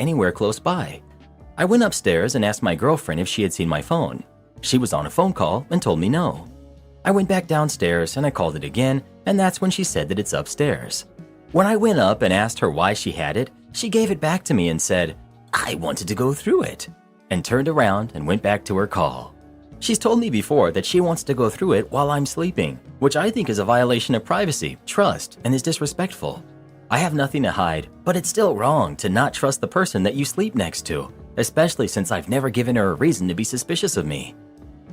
anywhere close by. I went upstairs and asked my girlfriend if she had seen my phone. She was on a phone call and told me no. I went back downstairs and I called it again, and that's when she said that it's upstairs. When I went up and asked her why she had it, she gave it back to me and said, "I wanted to go through it," and turned around and went back to her call. She's told me before that she wants to go through it while I'm sleeping, which I think is a violation of privacy, trust, and is disrespectful. I have nothing to hide, but it's still wrong to not trust the person that you sleep next to, especially since I've never given her a reason to be suspicious of me.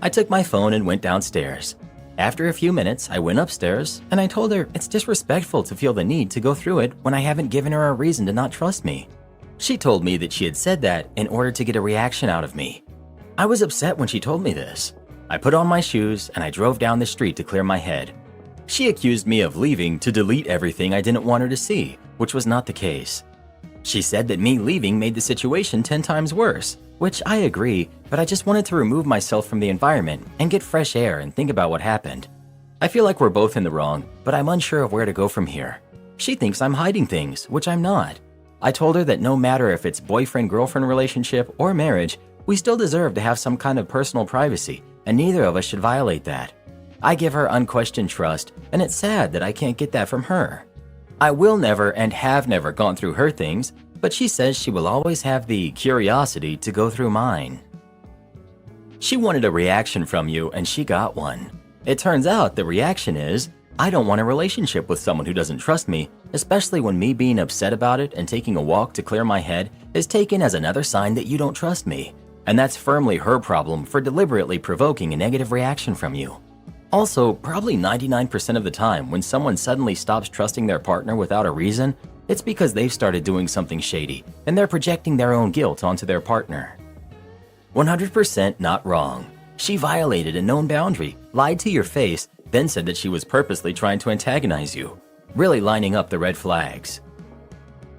I took my phone and went downstairs. After a few minutes, I went upstairs and I told her it's disrespectful to feel the need to go through it when I haven't given her a reason to not trust me. She told me that she had said that in order to get a reaction out of me. I was upset when she told me this. I put on my shoes and I drove down the street to clear my head. She accused me of leaving to delete everything I didn't want her to see, which was not the case. She said that me leaving made the situation 10 times worse, which I agree, but I just wanted to remove myself from the environment and get fresh air and think about what happened. I feel like we're both in the wrong, but I'm unsure of where to go from here. She thinks I'm hiding things, which I'm not. I told her that no matter if it's boyfriend-girlfriend relationship or marriage, we still deserve to have some kind of personal privacy, and neither of us should violate that. I give her unquestioned trust, and it's sad that I can't get that from her. I will never and have never gone through her things, but she says she will always have the curiosity to go through mine. She wanted a reaction from you, and she got one. It turns out the reaction is, I don't want a relationship with someone who doesn't trust me, especially when me being upset about it and taking a walk to clear my head is taken as another sign that you don't trust me. And that's firmly her problem for deliberately provoking a negative reaction from you. Also, probably 99% of the time when someone suddenly stops trusting their partner without a reason, it's because they've started doing something shady and they're projecting their own guilt onto their partner. 100% not wrong. She violated a known boundary, lied to your face, then said that she was purposely trying to antagonize you, really lining up the red flags.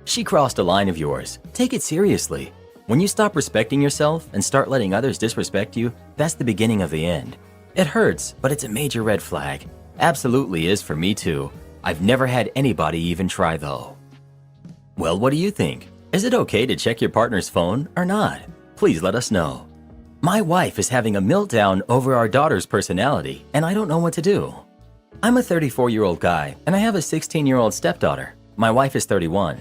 She crossed a line of yours. Take it seriously. When you stop respecting yourself and start letting others disrespect you, that's the beginning of the end. It hurts, but it's a major red flag. Absolutely is for me too. I've never had anybody even try though. Well, what do you think? Is it okay to check your partner's phone or not? Please let us know. My wife is having a meltdown over our daughter's personality, and I don't know what to do. I'm a 34-year-old guy, and I have a 16-year-old stepdaughter. My wife is 31.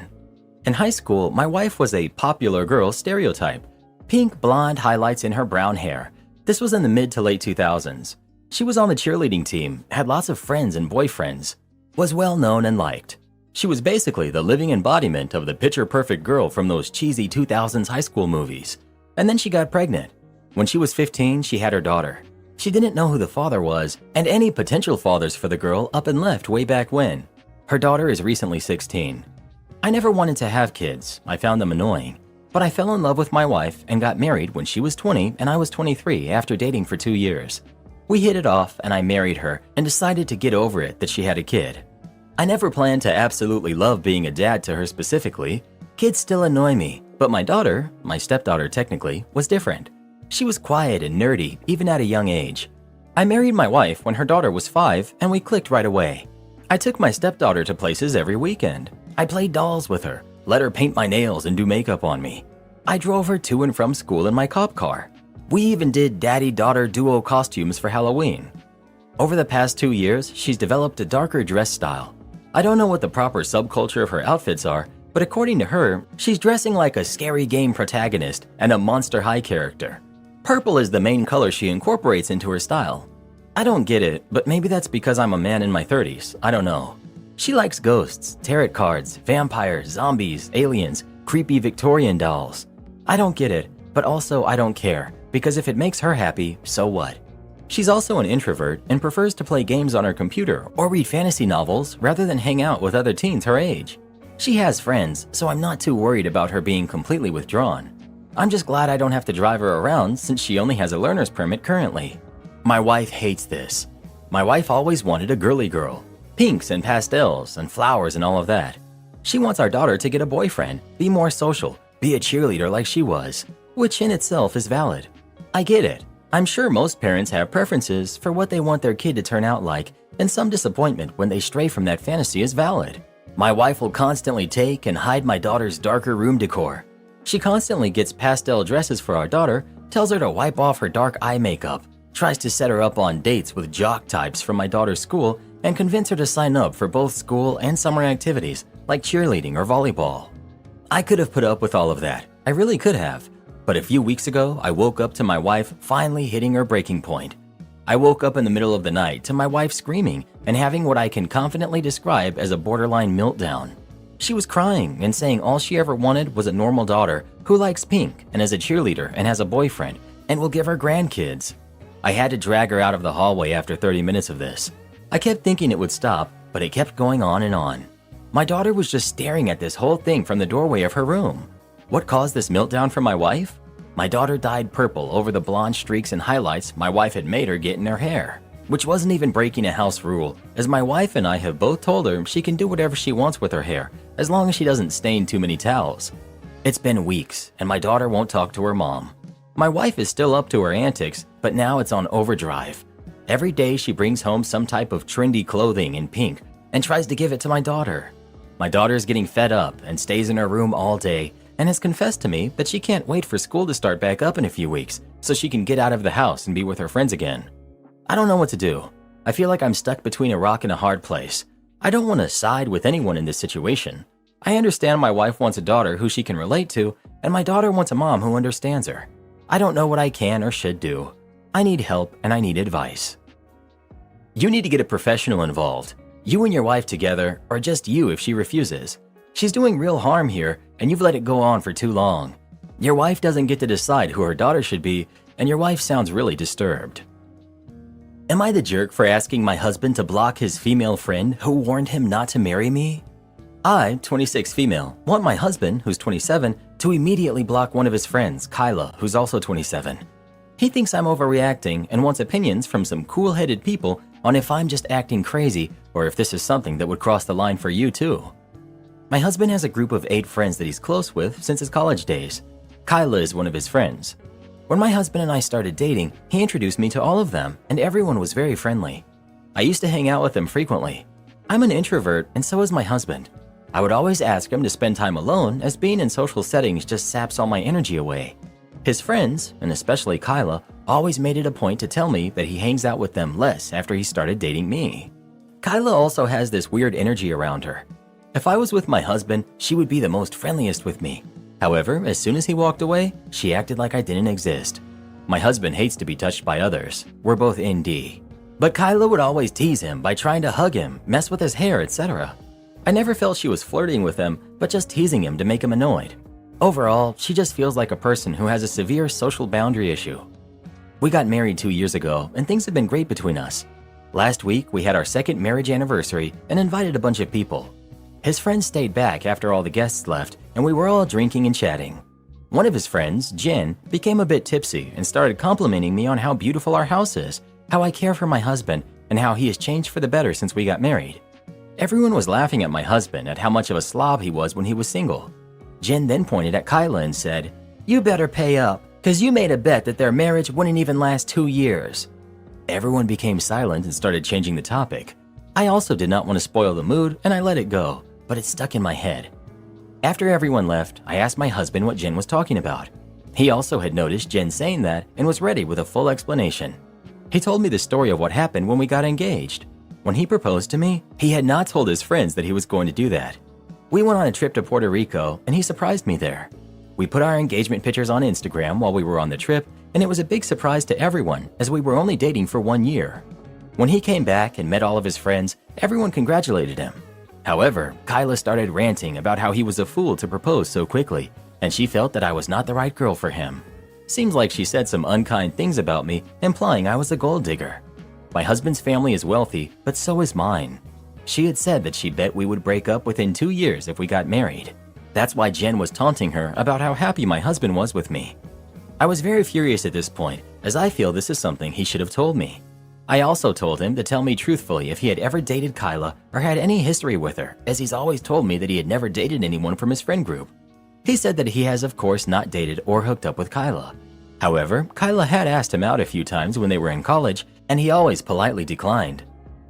In high school, my wife was a popular girl stereotype. Pink blonde highlights in her brown hair. This was in the mid to late 2000s. She was on the cheerleading team, had lots of friends and boyfriends, was well known and liked. She was basically the living embodiment of the picture-perfect girl from those cheesy 2000s high school movies. And then she got pregnant. When she was 15, she had her daughter. She didn't know who the father was, and any potential fathers for the girl up and left way back when. Her daughter is recently 16. I never wanted to have kids. I found them annoying. But I fell in love with my wife and got married when she was 20 and I was 23 after dating for 2 years. We hit it off and I married her and decided to get over it that she had a kid. I never planned to absolutely love being a dad to her specifically. Kids still annoy me, but my daughter, my stepdaughter technically, was different. She was quiet and nerdy even at a young age. I married my wife when her daughter was 5 and we clicked right away. I took my stepdaughter to places every weekend. I played dolls with her, let her paint my nails and do makeup on me. I drove her to and from school in my cop car. We even did daddy-daughter duo costumes for Halloween. Over the past 2 years, she's developed a darker dress style. I don't know what the proper subculture of her outfits are, but according to her, she's dressing like a scary game protagonist and a Monster High character. Purple is the main color she incorporates into her style. I don't get it, but maybe that's because I'm a man in my 30s, I don't know. She likes ghosts, tarot cards, vampires, zombies, aliens, creepy Victorian dolls. I don't get it, but also I don't care, because if it makes her happy, so what? She's also an introvert and prefers to play games on her computer or read fantasy novels rather than hang out with other teens her age. She has friends, so I'm not too worried about her being completely withdrawn. I'm just glad I don't have to drive her around since she only has a learner's permit currently. My wife hates this. My wife always wanted a girly girl. Pinks and pastels and flowers and all of that. She wants our daughter to get a boyfriend, be more social, be a cheerleader like she was, which in itself is valid. I get it. I'm sure most parents have preferences for what they want their kid to turn out like, and some disappointment when they stray from that fantasy is valid. My wife will constantly take and hide my daughter's darker room decor. She constantly gets pastel dresses for our daughter, tells her to wipe off her dark eye makeup, tries to set her up on dates with jock types from my daughter's school, and convince her to sign up for both school and summer activities like cheerleading or volleyball. I could have put up with all of that. I really could have. But a few weeks ago, I woke up to my wife finally hitting her breaking point. I woke up in the middle of the night to my wife screaming and having what I can confidently describe as a borderline meltdown. She was crying and saying all she ever wanted was a normal daughter who likes pink and is a cheerleader and has a boyfriend and will give her grandkids. I had to drag her out of the hallway after 30 minutes of this. I kept thinking it would stop, but it kept going on and on. My daughter was just staring at this whole thing from the doorway of her room. What caused this meltdown from my wife? My daughter dyed purple over the blonde streaks and highlights my wife had made her get in her hair, which wasn't even breaking a house rule, as my wife and I have both told her she can do whatever she wants with her hair, as long as she doesn't stain too many towels. It's been weeks, and my daughter won't talk to her mom. My wife is still up to her antics, but now it's on overdrive. Every day she brings home some type of trendy clothing in pink and tries to give it to my daughter. My daughter is getting fed up and stays in her room all day and has confessed to me that she can't wait for school to start back up in a few weeks so she can get out of the house and be with her friends again. I don't know what to do. I feel like I'm stuck between a rock and a hard place. I don't want to side with anyone in this situation. I understand my wife wants a daughter who she can relate to, and my daughter wants a mom who understands her. I don't know what I can or should do. I need help and I need advice. You need to get a professional involved. You and your wife together, or just you if she refuses. She's doing real harm here, and you've let it go on for too long. Your wife doesn't get to decide who her daughter should be, and your wife sounds really disturbed. Am I the jerk for asking my husband to block his female friend who warned him not to marry me? I, 26 female, want my husband, who's 27, to immediately block one of his friends, Kyla, who's also 27. He thinks I'm overreacting and wants opinions from some cool-headed people on if I'm just acting crazy or if this is something that would cross the line for you too. My husband has a group of 8 friends that he's close with since his college days. Kyla is one of his friends. When my husband and I started dating, he introduced me to all of them, and everyone was very friendly. I used to hang out with them frequently. I'm an introvert, and so is my husband. I would always ask him to spend time alone, as being in social settings just saps all my energy away. His friends, and especially Kyla, always made it a point to tell me that he hangs out with them less after he started dating me. Kyla also has this weird energy around her. If I was with my husband, she would be the most friendliest with me. However, as soon as he walked away, she acted like I didn't exist. My husband hates to be touched by others. We're both ND. But Kyla would always tease him by trying to hug him, mess with his hair, etc. I never felt she was flirting with him, but just teasing him to make him annoyed. Overall, she just feels like a person who has a severe social boundary issue. We got married 2 years ago, and things have been great between us. Last week, we had our second marriage anniversary and invited a bunch of people. His friends stayed back after all the guests left, and we were all drinking and chatting. One of his friends, Jen, became a bit tipsy and started complimenting me on how beautiful our house is, how I care for my husband, and how he has changed for the better since we got married. Everyone was laughing at my husband at how much of a slob he was when he was single. Jen then pointed at Kyla and said, "You better pay up, because you made a bet that their marriage wouldn't even last 2 years." Everyone became silent and started changing the topic. I also did not want to spoil the mood, and I let it go, but it stuck in my head. After everyone left, I asked my husband what Jen was talking about. He also had noticed Jen saying that and was ready with a full explanation. He told me the story of what happened when we got engaged. When he proposed to me, he had not told his friends that he was going to do that. We went on a trip to Puerto Rico, and he surprised me there. We put our engagement pictures on Instagram while we were on the trip, and it was a big surprise to everyone as we were only dating for 1 year. When he came back and met all of his friends, everyone congratulated him. However, Kyla started ranting about how he was a fool to propose so quickly, and she felt that I was not the right girl for him. Seems like she said some unkind things about me, implying I was a gold digger. My husband's family is wealthy, but so is mine. She had said that she bet we would break up within 2 years if we got married. That's why Jen was taunting her about how happy my husband was with me. I was very furious at this point, as I feel this is something he should have told me. I also told him to tell me truthfully if he had ever dated Kyla or had any history with her, as he's always told me that he had never dated anyone from his friend group. He said that he has of course not dated or hooked up with Kyla. However, Kyla had asked him out a few times when they were in college, and he always politely declined.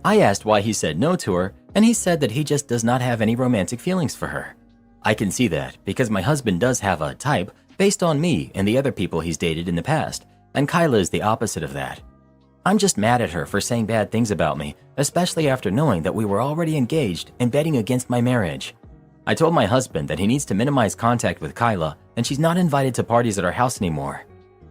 I asked why he said no to her, and he said that he just does not have any romantic feelings for her. I can see that because my husband does have a type based on me and the other people he's dated in the past, and Kyla is the opposite of that. I'm just mad at her for saying bad things about me, especially after knowing that we were already engaged and betting against my marriage. I told my husband that he needs to minimize contact with Kyla and she's not invited to parties at our house anymore.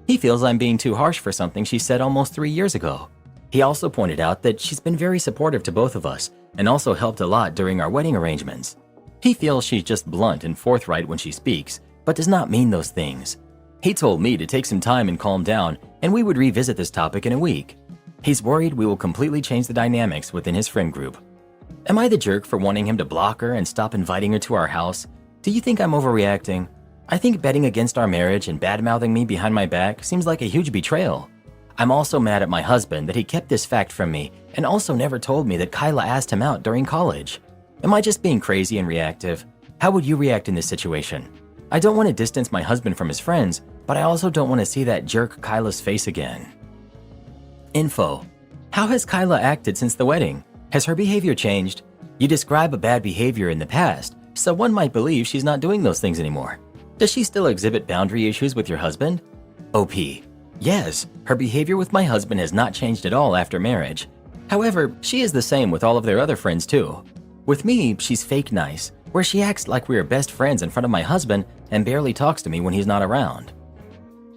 He feels I'm being too harsh for something she said almost 3 years ago. He also pointed out that she's been very supportive to both of us and also helped a lot during our wedding arrangements. He feels she's just blunt and forthright when she speaks, but does not mean those things. He told me to take some time and calm down, and we would revisit this topic in a week. He's worried we will completely change the dynamics within his friend group. Am I the jerk for wanting him to block her and stop inviting her to our house? Do you think I'm overreacting? I think betting against our marriage and bad-mouthing me behind my back seems like a huge betrayal. I'm also mad at my husband that he kept this fact from me and also never told me that Kyla asked him out during college. Am I just being crazy and reactive? How would you react in this situation? I don't want to distance my husband from his friends, but I also don't want to see that jerk Kyla's face again. Info. How has Kyla acted since the wedding? Has her behavior changed? You describe a bad behavior in the past, so one might believe she's not doing those things anymore. Does she still exhibit boundary issues with your husband? OP. Yes, her behavior with my husband has not changed at all after marriage. However, she is the same with all of their other friends too. With me, she's fake nice, where she acts like we are best friends in front of my husband and barely talks to me when he's not around.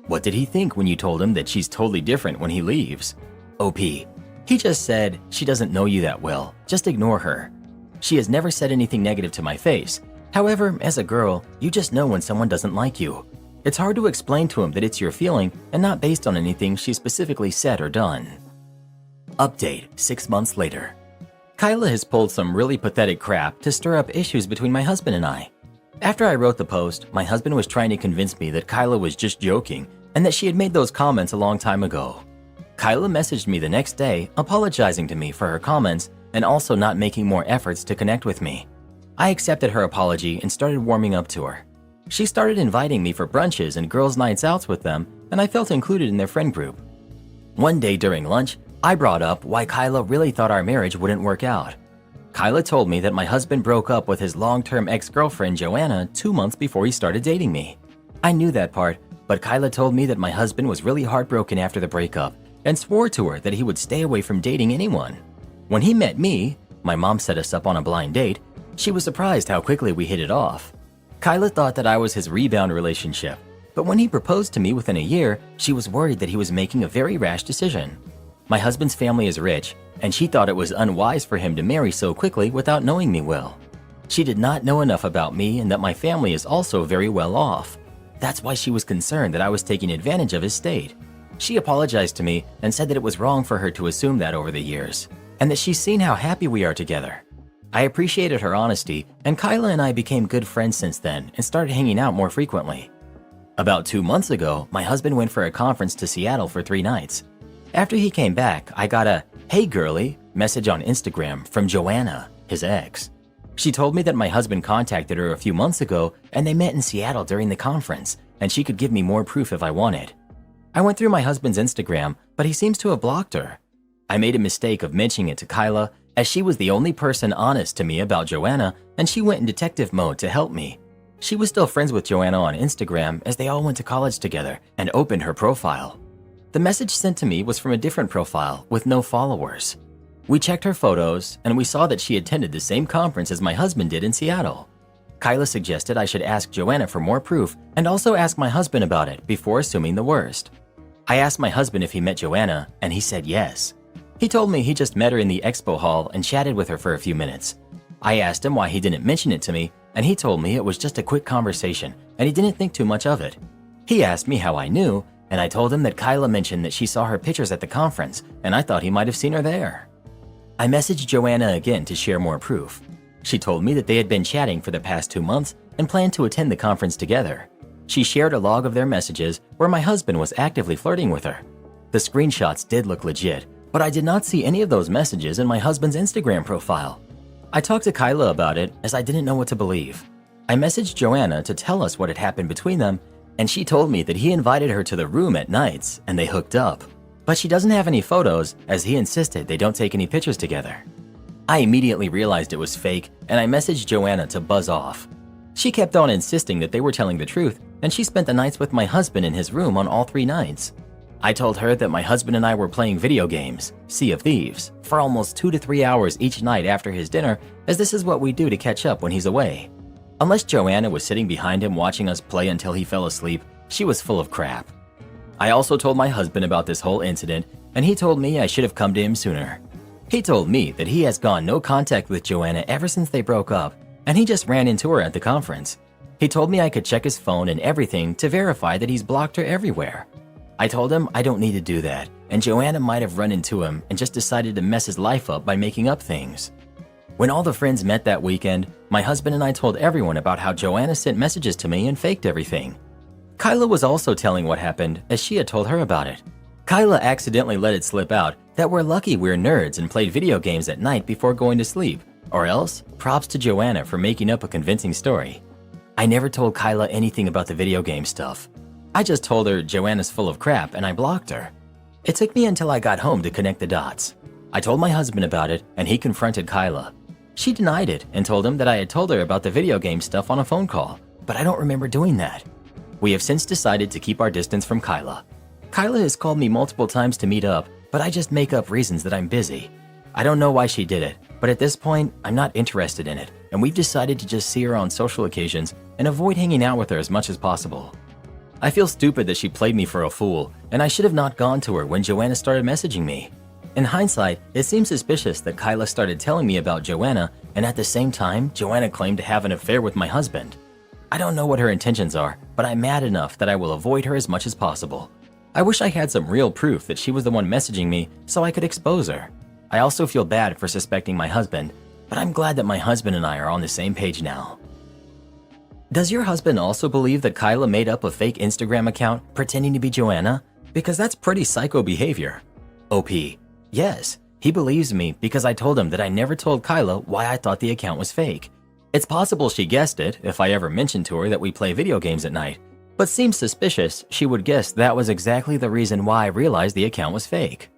What did he think when you told him that she's totally different when he leaves? OP. He just said, she doesn't know you that well, just ignore her. She has never said anything negative to my face. However, as a girl, you just know when someone doesn't like you. It's hard to explain to him that it's your feeling and not based on anything she specifically said or done. Update 6 months later. Kyla has pulled some really pathetic crap to stir up issues between my husband and I. After I wrote the post, my husband was trying to convince me that Kyla was just joking and that she had made those comments a long time ago. Kyla messaged me the next day apologizing to me for her comments and also not making more efforts to connect with me. I accepted her apology and started warming up to her. She started inviting me for brunches and girls' nights out with them, and I felt included in their friend group. One day during lunch, I brought up why Kyla really thought our marriage wouldn't work out. Kyla told me that my husband broke up with his long-term ex-girlfriend Joanna 2 months before he started dating me. I knew that part, but Kyla told me that my husband was really heartbroken after the breakup and swore to her that he would stay away from dating anyone. When he met me, my mom set us up on a blind date. She was surprised how quickly we hit it off. Kyla thought that I was his rebound relationship, but when he proposed to me within a year, she was worried that he was making a very rash decision. My husband's family is rich, and she thought it was unwise for him to marry so quickly without knowing me well. She did not know enough about me and that my family is also very well off. That's why she was concerned that I was taking advantage of his state. She apologized to me and said that it was wrong for her to assume that over the years, and that she's seen how happy we are together. I appreciated her honesty, and Kyla and I became good friends since then and started hanging out more frequently. About 2 months ago, my husband went for a conference to Seattle for 3 nights. After he came back, I got a "Hey girlie" message on Instagram from Joanna, his ex. She told me that my husband contacted her a few months ago and they met in Seattle during the conference, and she could give me more proof if I wanted. I went through my husband's Instagram, but he seems to have blocked her. I made a mistake of mentioning it to Kyla, as she was the only person honest to me about Joanna, and she went in detective mode to help me. She was still friends with Joanna on Instagram as they all went to college together and opened her profile. The message sent to me was from a different profile with no followers. We checked her photos and we saw that she attended the same conference as my husband did in Seattle. Kyla suggested I should ask Joanna for more proof and also ask my husband about it before assuming the worst. I asked my husband if he met Joanna and he said yes. He told me he just met her in the expo hall and chatted with her for a few minutes. I asked him why he didn't mention it to me, and he told me it was just a quick conversation and he didn't think too much of it. He asked me how I knew, and I told him that Kyla mentioned that she saw her pictures at the conference and I thought he might have seen her there. I messaged Joanna again to share more proof. She told me that they had been chatting for the past 2 months and planned to attend the conference together. She shared a log of their messages where my husband was actively flirting with her. The screenshots did look legit, but I did not see any of those messages in my husband's Instagram profile. I talked to Kyla about it as I didn't know what to believe. I messaged Joanna to tell us what had happened between them, and she told me that he invited her to the room at nights and they hooked up. But she doesn't have any photos as he insisted they don't take any pictures together. I immediately realized it was fake and I messaged Joanna to buzz off. She kept on insisting that they were telling the truth, and she spent the nights with my husband in his room on all 3 nights. I told her that my husband and I were playing video games, Sea of Thieves, for almost 2 to 3 hours each night after his dinner, as this is what we do to catch up when he's away. Unless Joanna was sitting behind him watching us play until he fell asleep, she was full of crap. I also told my husband about this whole incident, and he told me I should have come to him sooner. He told me that he has gone no contact with Joanna ever since they broke up, and he just ran into her at the conference. He told me I could check his phone and everything to verify that he's blocked her everywhere. I told him I don't need to do that, and Joanna might have run into him and just decided to mess his life up by making up things. When all the friends met that weekend, my husband and I told everyone about how Joanna sent messages to me and faked everything. Kyla was also telling what happened, as she had told her about it. Kyla accidentally let it slip out that we're lucky we're nerds and played video games at night before going to sleep, or else props to Joanna for making up a convincing story. I never told Kyla anything about the video game stuff. I just told her Joanna's full of crap and I blocked her. It took me until I got home to connect the dots. I told my husband about it and he confronted Kyla. She denied it and told him that I had told her about the video game stuff on a phone call, but I don't remember doing that. We have since decided to keep our distance from Kyla. Kyla has called me multiple times to meet up, but I just make up reasons that I'm busy. I don't know why she did it, but at this point, I'm not interested in it, and we've decided to just see her on social occasions and avoid hanging out with her as much as possible. I feel stupid that she played me for a fool, and I should have not gone to her when Joanna started messaging me. In hindsight, it seems suspicious that Kyla started telling me about Joanna, and at the same time, Joanna claimed to have an affair with my husband. I don't know what her intentions are, but I'm mad enough that I will avoid her as much as possible. I wish I had some real proof that she was the one messaging me so I could expose her. I also feel bad for suspecting my husband, but I'm glad that my husband and I are on the same page now. Does your husband also believe that Kyla made up a fake Instagram account pretending to be Joanna? Because that's pretty psycho behavior. OP: yes, he believes me because I told him that I never told Kyla why I thought the account was fake. It's possible she guessed it if I ever mentioned to her that we play video games at night, but seems suspicious she would guess that was exactly the reason why I realized the account was fake.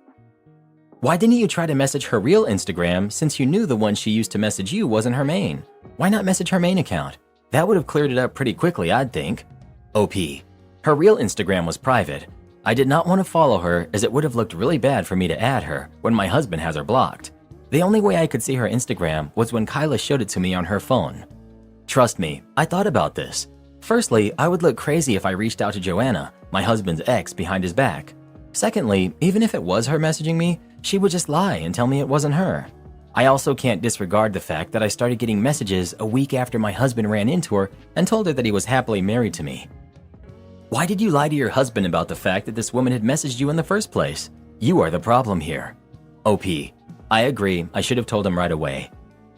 Why didn't you try to message her real Instagram since you knew the one she used to message you wasn't her main? Why not message her main account? That would have cleared it up pretty quickly, I'd think. OP: her real Instagram was private. I did not want to follow her as it would have looked really bad for me to add her when my husband has her blocked. The only way I could see her Instagram was when Kyla showed it to me on her phone. Trust me, I thought about this. Firstly, I would look crazy if I reached out to Joanna, my husband's ex, behind his back. Secondly, even if it was her messaging me, she would just lie and tell me it wasn't her. I also can't disregard the fact that I started getting messages a week after my husband ran into her and told her that he was happily married to me. Why did you lie to your husband about the fact that this woman had messaged you in the first place? You are the problem here. OP: I agree, I should have told him right away.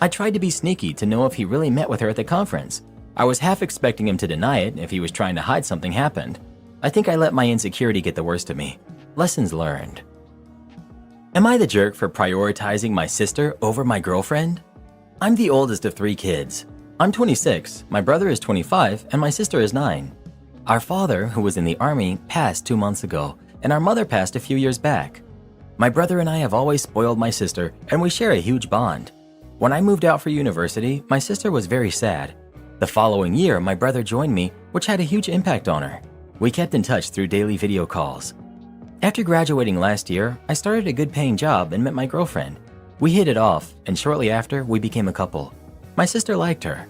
I tried to be sneaky to know if he really met with her at the conference. I was half expecting him to deny it if he was trying to hide something happened. I think I let my insecurity get the worst of me. Lessons learned. Am I the jerk for prioritizing my sister over my girlfriend? I'm the oldest of 3 kids. I'm 26, my brother is 25, and my sister is 9. Our father, who was in the army, passed 2 months ago, and our mother passed a few years back. My brother and I have always spoiled my sister, and we share a huge bond. When I moved out for university, my sister was very sad. The following year, my brother joined me, which had a huge impact on her. We kept in touch through daily video calls. After graduating last year, I started a good-paying job and met my girlfriend. We hit it off, and shortly after, we became a couple. My sister liked her.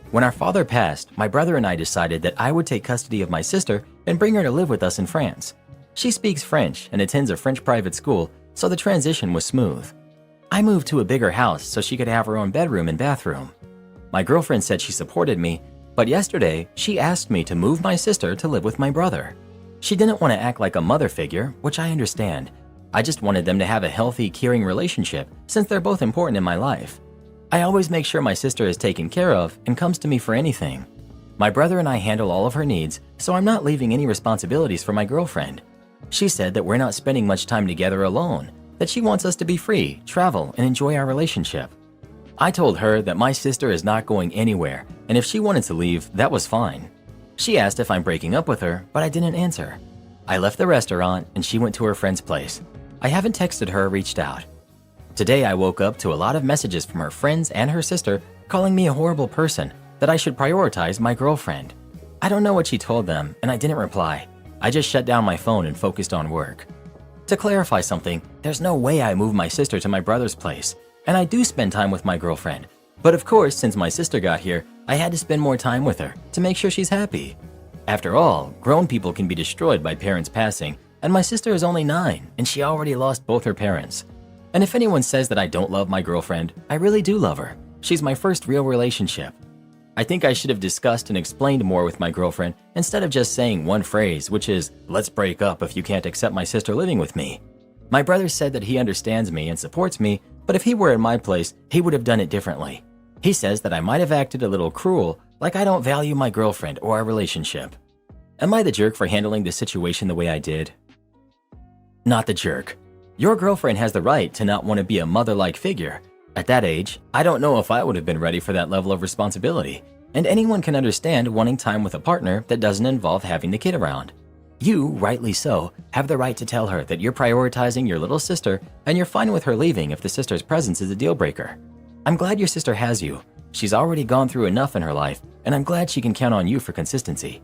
When our father passed, my brother and I decided that I would take custody of my sister and bring her to live with us in France. She speaks French and attends a French private school, so the transition was smooth. I moved to a bigger house so she could have her own bedroom and bathroom. My girlfriend said she supported me, but yesterday she asked me to move my sister to live with my brother. She didn't want to act like a mother figure, which I understand. I just wanted them to have a healthy, caring relationship since they're both important in my life. I always make sure my sister is taken care of and comes to me for anything. My brother and I handle all of her needs, so I'm not leaving any responsibilities for my girlfriend. She said that we're not spending much time together alone, that she wants us to be free, travel, and enjoy our relationship. I told her that my sister is not going anywhere, and if she wanted to leave, that was fine. She asked if I'm breaking up with her, but I didn't answer. I left the restaurant and she went to her friend's place. I haven't texted her or reached out. Today I woke up to a lot of messages from her friends and her sister calling me a horrible person, that I should prioritize my girlfriend. I don't know what she told them, and I didn't reply. I just shut down my phone and focused on work. To clarify something, there's no way I moved my sister to my brother's place, and I do spend time with my girlfriend. But of course, since my sister got here, I had to spend more time with her to make sure she's happy. After all, grown people can be destroyed by parents passing, and my sister is only 9, and she already lost both her parents. And if anyone says that I don't love my girlfriend, I really do love her. She's my first real relationship. I think I should have discussed and explained more with my girlfriend instead of just saying one phrase, which is, "Let's break up if you can't accept my sister living with me." My brother said that he understands me and supports me, but if he were in my place, he would have done it differently. He says that I might have acted a little cruel, like I don't value my girlfriend or our relationship. Am I the jerk for handling the situation the way I did? Not the jerk. Your girlfriend has the right to not want to be a mother-like figure. At that age, I don't know if I would have been ready for that level of responsibility, and anyone can understand wanting time with a partner that doesn't involve having the kid around. You, rightly so, have the right to tell her that you're prioritizing your little sister and you're fine with her leaving if the sister's presence is a deal breaker. I'm glad your sister has you. She's already gone through enough in her life, and I'm glad she can count on you for consistency.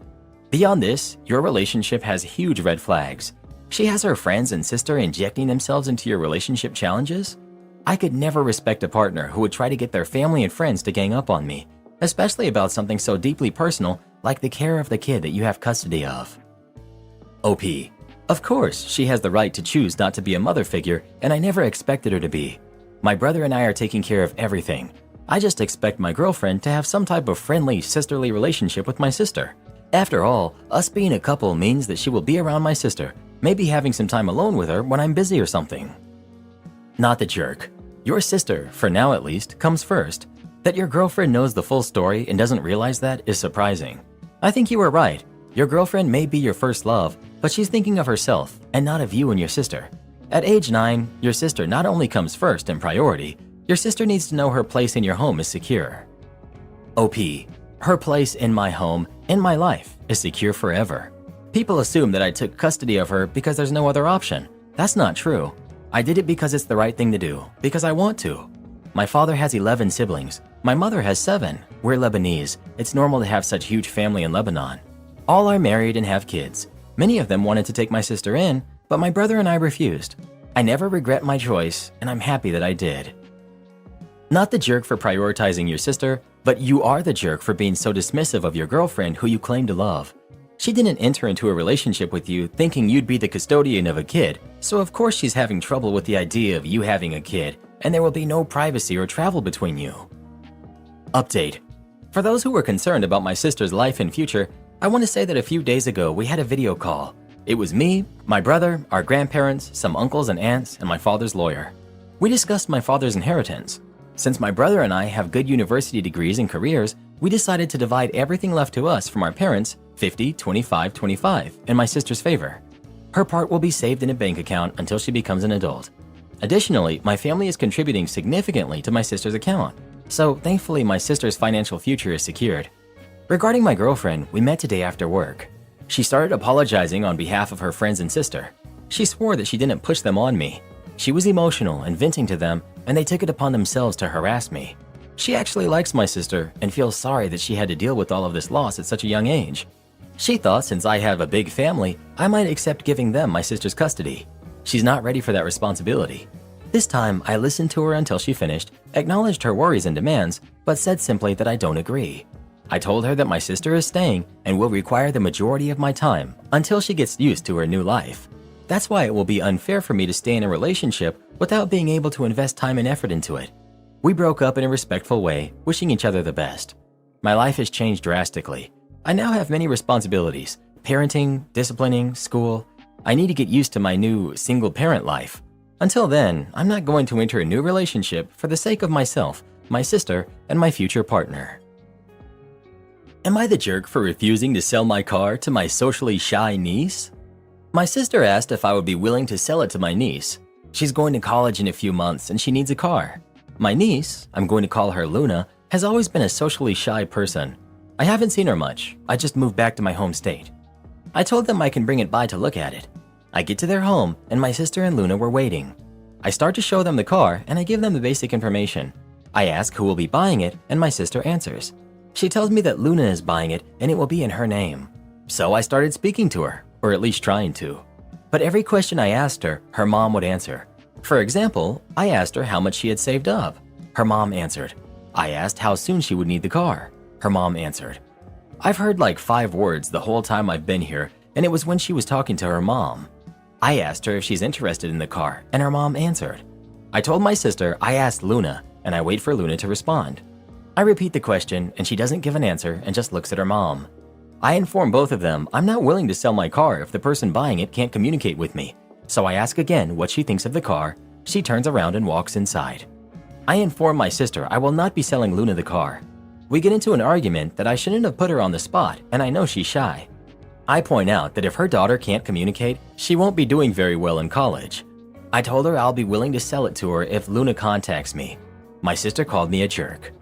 Beyond this, your relationship has huge red flags. She has her friends and sister injecting themselves into your relationship challenges. I could never respect a partner who would try to get their family and friends to gang up on me, especially about something so deeply personal like the care of the kid that you have custody of. OP. Of course, she has the right to choose not to be a mother figure, and I never expected her to be. My brother and I are taking care of everything. I just expect my girlfriend to have some type of friendly, sisterly relationship with my sister. After all, us being a couple means that she will be around my sister, maybe having some time alone with her when I'm busy or something. Not the jerk. Your sister, for now at least, comes first. That your girlfriend knows the full story and doesn't realize that is surprising. I think you were right. Your girlfriend may be your first love, but she's thinking of herself and not of you and your sister. At age 9, your sister not only comes first in priority, your sister needs to know her place in your home is secure. OP. Her place in my home, in my life, is secure forever. People assume that I took custody of her because there's no other option. That's not true. I did it because it's the right thing to do, because I want to. My father has 11 siblings. My mother has 7. We're Lebanese. It's normal to have such huge family in Lebanon. All are married and have kids. Many of them wanted to take my sister in, but my brother and I refused. I never regret my choice, and I'm happy that I did. Not the jerk for prioritizing your sister, but you are the jerk for being so dismissive of your girlfriend who you claim to love. She didn't enter into a relationship with you thinking you'd be the custodian of a kid, so of course she's having trouble with the idea of you having a kid, and there will be no privacy or travel between you. Update. For those who were concerned about my sister's life and future, I want to say that a few days ago we had a video call. It was me, my brother, our grandparents, some uncles and aunts, and my father's lawyer. We discussed my father's inheritance. Since my brother and I have good university degrees and careers, we decided to divide everything left to us from our parents 50, 25, 25 in my sister's favor. Her part will be saved in a bank account until she becomes an adult. Additionally, my family is contributing significantly to my sister's account, so thankfully my sister's financial future is secured. Regarding my girlfriend, we met today after work. She started apologizing on behalf of her friends and sister. She swore that she didn't push them on me. She was emotional and venting to them, and they took it upon themselves to harass me. She actually likes my sister and feels sorry that she had to deal with all of this loss at such a young age. She thought since I have a big family, I might accept giving them my sister's custody. She's not ready for that responsibility. This time, I listened to her until she finished, acknowledged her worries and demands, but said simply that I don't agree. I told her that my sister is staying and will require the majority of my time until she gets used to her new life. That's why it will be unfair for me to stay in a relationship without being able to invest time and effort into it. We broke up in a respectful way, wishing each other the best. My life has changed drastically. I now have many responsibilities: parenting, disciplining, school. I need to get used to my new single-parent life. Until then, I'm not going to enter a new relationship for the sake of myself, my sister, and my future partner. Am I the jerk for refusing to sell my car to my socially shy niece? My sister asked if I would be willing to sell it to my niece. She's going to college in a few months and she needs a car. My niece, I'm going to call her Luna, has always been a socially shy person. I haven't seen her much. I just moved back to my home state. I told them I can bring it by to look at it. I get to their home and my sister and Luna were waiting. I start to show them the car and I give them the basic information. I ask who will be buying it and my sister answers. She tells me that Luna is buying it and it will be in her name. So I started speaking to her, or at least trying to. But every question I asked her, her mom would answer. For example, I asked her how much she had saved up. Her mom answered. I asked how soon she would need the car. Her mom answered. I've heard like 5 words the whole time I've been here, and it was when she was talking to her mom. I asked her if she's interested in the car, and her mom answered. I told my sister I asked Luna, and I wait for Luna to respond. I repeat the question, and she doesn't give an answer and just looks at her mom. I inform both of them I'm not willing to sell my car if the person buying it can't communicate with me. So I ask again what she thinks of the car. She turns around and walks inside. I inform my sister I will not be selling Luna the car. We get into an argument that I shouldn't have put her on the spot, and I know she's shy. I point out that if her daughter can't communicate, she won't be doing very well in college. I told her I'll be willing to sell it to her if Luna contacts me. My sister called me a jerk.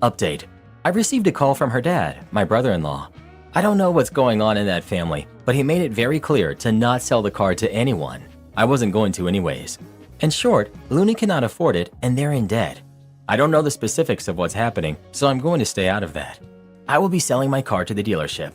Update. I received a call from her dad, my brother-in-law. I don't know what's going on in that family, but he made it very clear to not sell the car to anyone. I wasn't going to anyways. In short, Luna cannot afford it and they're in debt. I don't know the specifics of what's happening, so I'm going to stay out of that. I will be selling my car to the dealership.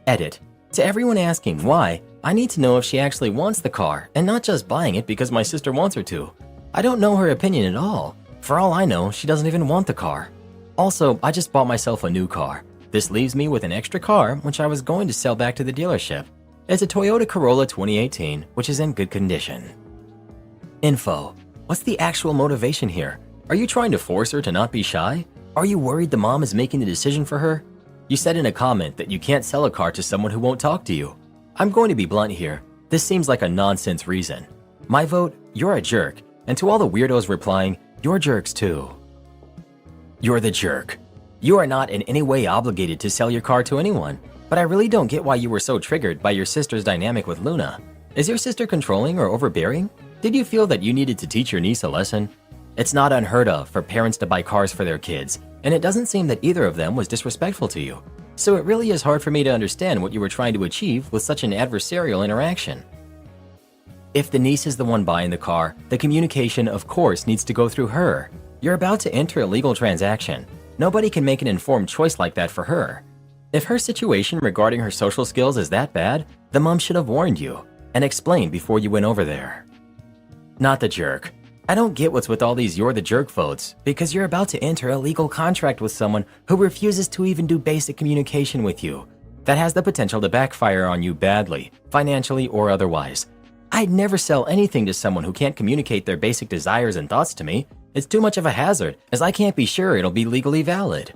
Edit. To everyone asking why, I need to know if she actually wants the car and not just buying it because my sister wants her to. I don't know her opinion at all. For all I know, she doesn't even want the car. Also, I just bought myself a new car. This leaves me with an extra car, which I was going to sell back to the dealership. It's a Toyota Corolla 2018, which is in good condition. Info. What's the actual motivation here? Are you trying to force her to not be shy? Are you worried the mom is making the decision for her? You said in a comment that you can't sell a car to someone who won't talk to you. I'm going to be blunt here. This seems like a nonsense reason. My vote, you're a jerk. And to all the weirdos replying, you're jerks too. You're the jerk. You are not in any way obligated to sell your car to anyone, but I really don't get why you were so triggered by your sister's dynamic with Luna. Is your sister controlling or overbearing? Did you feel that you needed to teach your niece a lesson? It's not unheard of for parents to buy cars for their kids, and it doesn't seem that either of them was disrespectful to you. So it really is hard for me to understand what you were trying to achieve with such an adversarial interaction. If the niece is the one buying the car, the communication, of course, needs to go through her. You're about to enter a legal transaction. Nobody can make an informed choice like that for her. If her situation regarding her social skills is that bad, the mom should have warned you and explained before you went over there. Not the jerk. I don't get what's with all these you're the jerk votes because you're about to enter a legal contract with someone who refuses to even do basic communication with you. That has the potential to backfire on you badly, financially or otherwise. I'd never sell anything to someone who can't communicate their basic desires and thoughts to me. It's too much of a hazard, as I can't be sure it'll be legally valid.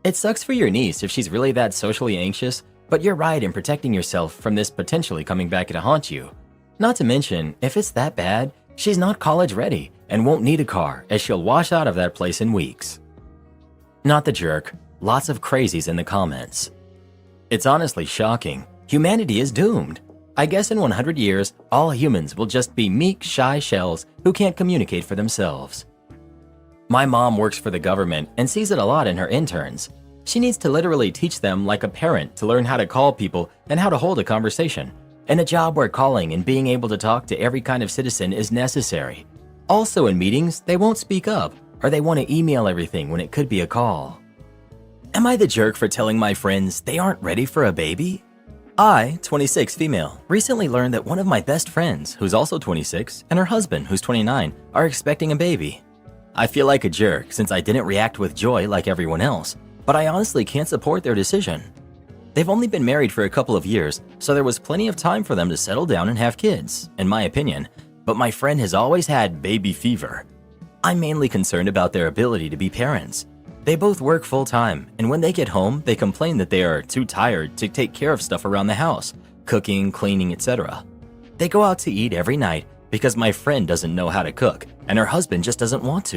It sucks for your niece if she's really that socially anxious, but you're right in protecting yourself from this potentially coming back to haunt you. Not to mention, if it's that bad, she's not college ready and won't need a car as she'll wash out of that place in weeks. Not the jerk. Lots of crazies in the comments. It's honestly shocking. Humanity is doomed. I guess in 100 years, all humans will just be meek, shy shells who can't communicate for themselves. My mom works for the government and sees it a lot in her interns. She needs to literally teach them like a parent to learn how to call people and how to hold a conversation. In a job where calling and being able to talk to every kind of citizen is necessary. Also in meetings, they won't speak up or they want to email everything when it could be a call. Am I the jerk for telling my friends they aren't ready for a baby? I, 26 female, recently learned that one of my best friends, who's also 26, and her husband, who's 29, are expecting a baby. I feel like a jerk since I didn't react with joy like everyone else, but I honestly can't support their decision. They've only been married for a couple of years, so there was plenty of time for them to settle down and have kids, in my opinion, but my friend has always had baby fever. I'm mainly concerned about their ability to be parents. They both work full-time, and when they get home, they complain that they are too tired to take care of stuff around the house, cooking, cleaning, etc. They go out to eat every night because my friend doesn't know how to cook, and her husband just doesn't want to.